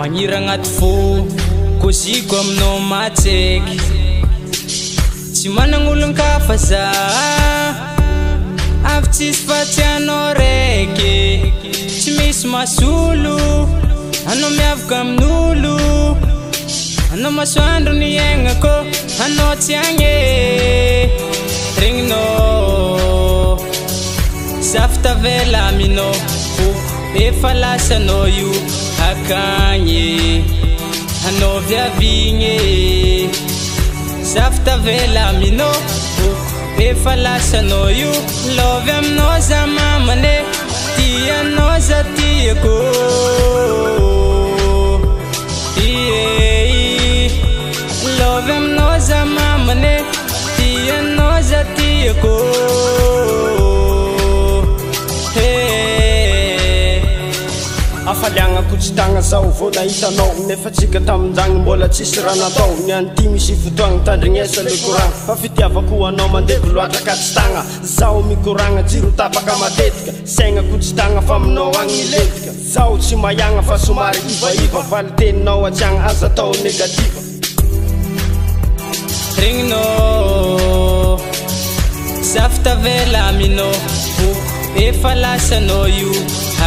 Magniry agnaty fô koziko aminao matseky tsy managn'olon-kafa za avy tsisy fa tianao raiky tsy misy masolo anao miavaka amin'olo anao masoandro niaignako anao tsy agny regninao zafy tavelaminao efa lasanao io akagny anao viavigny zafy tavelaminao efa lasanao io lovy aminao za mamane tianao za tiako lovy aminao za mamane tianao za tiako afaliagna kotsitagna zao vao nahitanao nefa tsika tamindragny mbola tsisy raha natao nianty misy fotoagna tandrignesa le koragna fa fitiavako anao mandevo loatra ka tsy tagna zao mikoragna jiro tapaka matetika saigna kotsitagna fa aminao agny milentika zao tsy mayagna fa somary ivaiva valy teninao atsiagna aza atao negativa regninao zafy tavelaminao efa lasanao io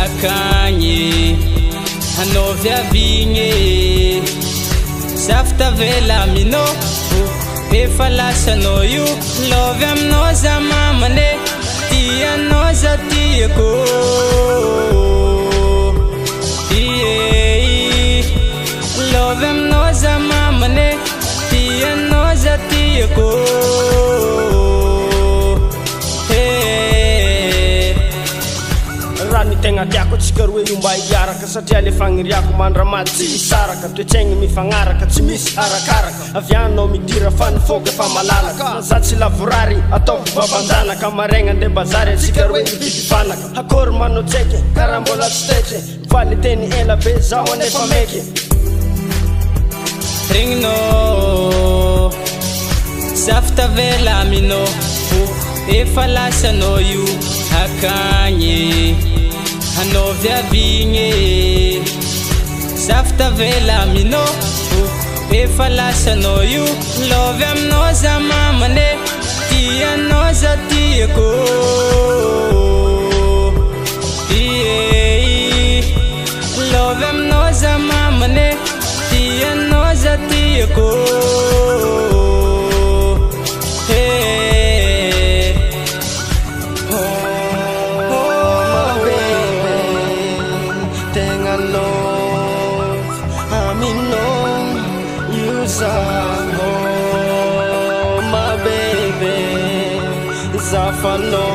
akagny anao viavigny zafy tavelaminao efa lasanao io lovy aminao za mamane tianao za tiako lovy aminao za mamane tianao za tiako tegna tiako tsika roe io mba hiaraka satria le fagniriako mandramady tsy hisaraka toetsaigny mifagnaraka tsy misy arakaraka avianao midira fa nifoka fa malalaka za tsy lavorary ataoko vavanjanaka maregna nde bazary atsika roe bibifanaka akory manao tseky karaha mbola tsy tetre valy teny ela be zao anefa meky regninao zafy tavelaminao efa lasanao io akagny anao viavigny zafy tavelaminao efa lasanao io lovy aminao za mamane tianao za tiako lovy aminao za mamane tianao za tiako Oh my baby, Zafano,